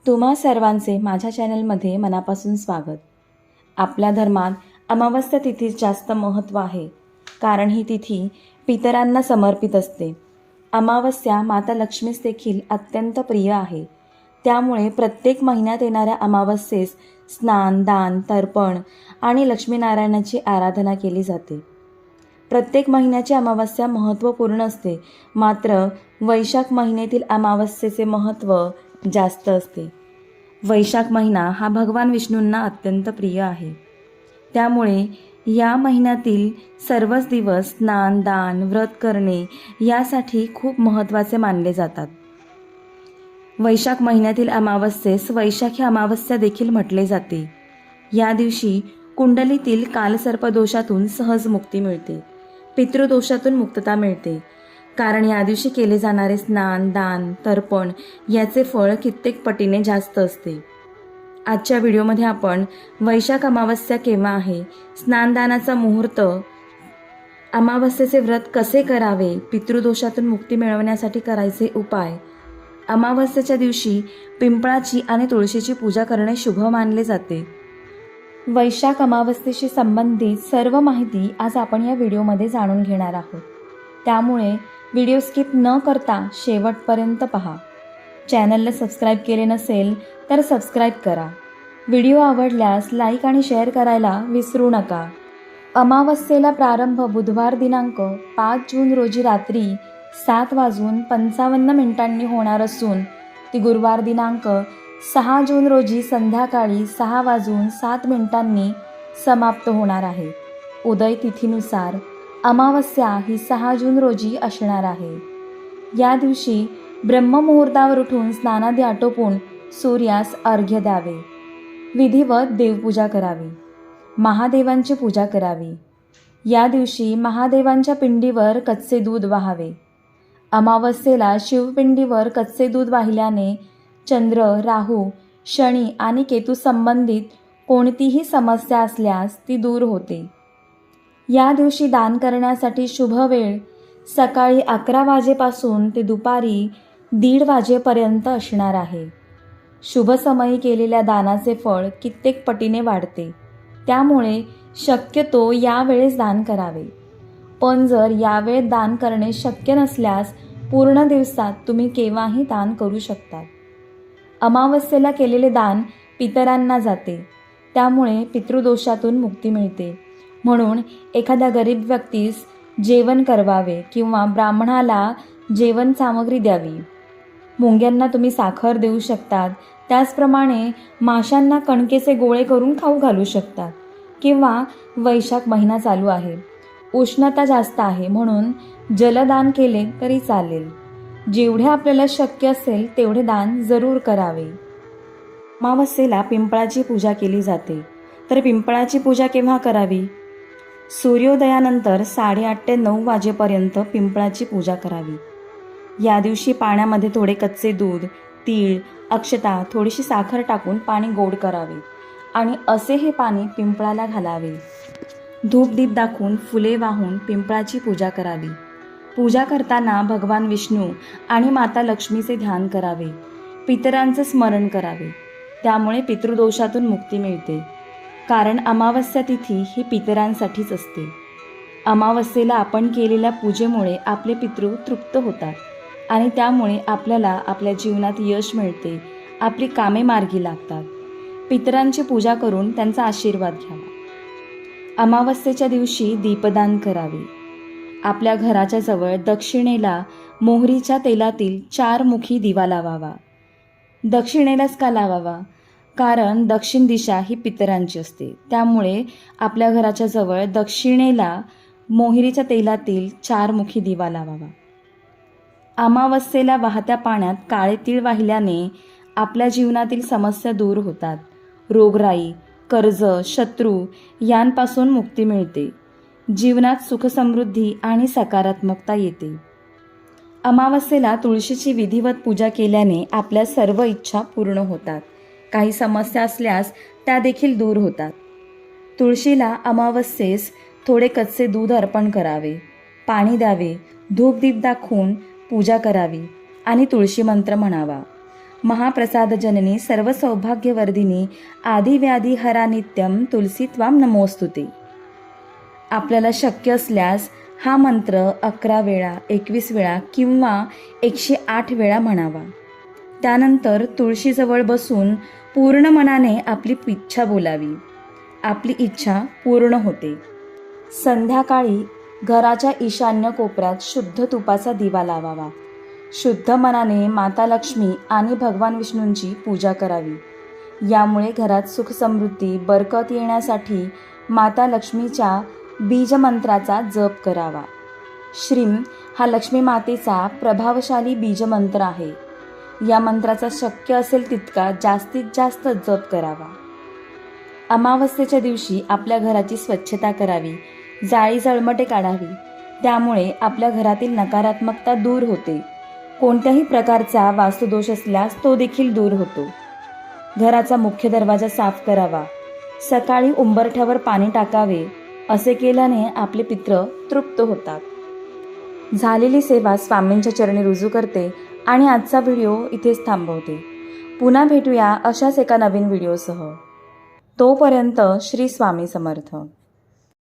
तुम्हा सर्वांचे माझ्या चॅनलमध्ये मनापासून स्वागत। आपल्या धर्मात अमावस्या तिथीस जास्त महत्त्व आहे, कारण ही तिथी पितरांना समर्पित असते। अमावस्या माता लक्ष्मीस देखील अत्यंत प्रिय आहे। त्यामुळे प्रत्येक महिन्यात येणाऱ्या अमावस्येस स्नान, दान, तर्पण आणि लक्ष्मीनारायणाची आराधना केली जाते। प्रत्येक महिन्याची अमावस्या महत्त्वपूर्ण असते, मात्र वैशाख महिन्यातील अमावस्येचे महत्त्व जास्त असते। वैशाख महिना हा भगवान विष्णूंना अत्यंत प्रिय आहे। त्यामुळे या महिन्यातील सर्वच दिवस स्नान, दान, व्रत करणे यासाठी खूप महत्त्वाचे मानले जातात। वैशाख महिन्यातील अमावस्येस वैशाखी अमावस्या देखील म्हटले जाते। या दिवशी कुंडलीतील कालसर्पदोषातून सहज मुक्ती मिळते, पितृदोषातून मुक्तता मिळते, कारण या दिवशी केले जाणारे स्नान, दान, तर्पण याचे फळ कित्येक पटीने जास्त असते। आजच्या व्हिडिओमध्ये आपण वैशाख अमावस्या केव्हा आहे, स्नानदानाचा मुहूर्त, अमावस्येचे व्रत कसे करावे, पितृदोषातून मुक्ती मिळवण्यासाठी करायचे उपाय, अमावस्येच्या दिवशी पिंपळाची आणि तुळशीची पूजा करणे शुभ मानले जाते। वैशाख अमावस्येशी संबंधित सर्व माहिती आज आपण या व्हिडिओमध्ये जाणून घेणार आहोत। त्यामुळे व्हिडिओ स्किप न करता शेवटपर्यंत पहा। चॅनलला सबस्क्राईब केले नसेल तर सबस्क्राईब करा। व्हिडिओ आवडल्यास लाईक आणि शेअर करायला विसरू नका। अमावस्येला प्रारंभ बुधवार दिनांक 5 जून रोजी रात्री 7:55 होणार असून ती गुरुवार दिनांक 6 जून रोजी संध्याकाळी 6:07 समाप्त होणार आहे। उदय तिथीनुसार अमावस्या ही 6 जून रोजी असणार आहे। या दिवशी ब्रह्ममुहूर्तावर उठून स्नानादी आटोपून सूर्यास अर्घ्य द्यावे, विधिवत देवपूजा करावी, महादेवांची पूजा करावी। या दिवशी महादेवांच्या पिंडीवर कच्चे दूध वाहावे। अमावस्येला शिवपिंडीवर कच्चे दूध वाहिल्याने चंद्र, राहू, शनी आणि केतू संबंधित कोणतीही समस्या असल्यास ती दूर होते। या दिवशी दान करण्यासाठी शुभ वेळ सकाळी 11 वाजेपासून ते दुपारी 1:30 वाजेपर्यंत असणार आहे। शुभ समयी केलेल्या दानाचे फळ कित्येक पटीने वाढते, त्यामुळे शक्यतो यावेळेस दान करावे। पण जर यावेळेत दान करणे शक्य नसल्यास पूर्ण दिवसात तुम्ही केव्हाही दान करू शकता। अमावस्येला केलेले दान पितरांना जाते, त्यामुळे पितृदोषातून मुक्ती मिळते। म्हणून एखाद्या गरीब व्यक्तीस जेवण करवावे किंवा ब्राह्मणाला जेवण सामग्री द्यावी। मुंग्यांना तुम्ही साखर देऊ शकतात, त्याचप्रमाणे माशांना कणकेचे गोळे करून खाऊ घालू शकतात। किंवा वैशाख महिना चालू आहे, उष्णता जास्त आहे, म्हणून जलदान केले तरी चालेल। जेवढे आपल्याला शक्य असेल तेवढे दान जरूर करावे। अमावस्येला पिंपळाची पूजा केली जाते, तर पिंपळाची पूजा केव्हा करावी? सूर्योदयानंतर 8:30 ते 9 वाजेपर्यंत पिंपळाची पूजा करावी। या दिवशी पाण्यामध्ये थोडे कच्चे दूध, तीळ, अक्षता, थोडीशी साखर टाकून पाणी गोड करावे आणि असे हे पाणी पिंपळाला घालावे। धूपदीप दाखवून फुले वाहून पिंपळाची पूजा करावी। पूजा करताना भगवान विष्णू आणि माता लक्ष्मीचे ध्यान करावे, पितरांचे स्मरण करावे, त्यामुळे पितृदोषातून मुक्ती मिळते। कारण अमावस्या तिथी ही पितरांसाठीच असते। अमावस्येला आपण केलेल्या पूजेमुळे आपले पितृ तृप्त होतात आणि त्यामुळे आपल्याला आपल्या जीवनात यश मिळते, आपली कामे मार्गी लागतात। पितरांची पूजा करून त्यांचा आशीर्वाद घ्यावा। अमावस्येच्या दिवशी दीपदान करावे। आपल्या घराच्या जवळ दक्षिणेला मोहरीच्या तेलातील 4 मुखी दिवा लावावा। दक्षिणेलाच का लावावा? कारण दक्षिण दिशा ही पितरांची असते, त्यामुळे आपल्या घराच्या जवळ दक्षिणेला मोहरीच्या तेलातील 4 मुखी दिवा लावावा। अमावस्येला वाहत्या पाण्यात काळे तीळ वाहिल्याने आपल्या जीवनातील समस्या दूर होतात। रोगराई, कर्ज, शत्रू यांपासून मुक्ती मिळते। जीवनात सुखसमृद्धी आणि सकारात्मकता येते। अमावस्येला तुळशीची विधिवत पूजा केल्याने आपल्या सर्व इच्छा पूर्ण होतात। काही समस्या असल्यास त्या देखील दूर होतात। तुळशीला अमावस्येस थोडे कच्चे दूध अर्पण करावे, पाणी द्यावे, धूपदीप दाखवून पूजा करावी आणि तुळशी मंत्र म्हणावा। महाप्रसादजननी सर्वसौभाग्यवर्धिनी आदिव्याधिहरा नित्यं तुलसी त्वां नमोस्तुते. आपल्याला शक्य असल्यास हा मंत्र 11 वेळा, 21 वेळा किंवा 108 वेळा म्हणावा. त्यानंतर तुळशीजवळ बसून पूर्ण मनाने आपली इच्छा बोलावी. आपली इच्छा पूर्ण होते. संध्याकाळी घराच्या ईशान्य कोपऱ्यात शुद्ध तुपाचा दिवा लावावा. शुद्ध मनाने माता लक्ष्मी आणि भगवान विष्णूंची पूजा करावी. यामुळे घरात सुख समृद्धी बरकत येण्यासाठी माता लक्ष्मीच्या बीजमंत्राचा जप करावा. श्रीम हा लक्ष्मी मातेचा प्रभावशाली बीजमंत्र आहे. या मंत्राचा शक्य असेल तितका जास्तीत जास्त जप करावा. अमावस्येच्या दिवशी आपल्या घराची स्वच्छता करावी. जाळी जळमटे काढावी. त्यामुळे आपल्या घरातील नकारात्मकता दूर होते. कोणत्याही प्रकारचा वास्तुदोष असल्यास तो देखील दूर होतो. घराचा मुख्य दरवाजा साफ करावा. सकाळी उंबरठ्यावर पाणी टाकावे. असे केल्याने आपले पितृ तृप्त होतात. झालेली सेवा स्वामींच्या चरणी रुजू करते आणि आजचा व्हिडिओ इथेच थांबवते. पुन्हा भेटूया अशाच एका नवीन व्हिडिओसह. तोपर्यंत श्री स्वामी समर्थ.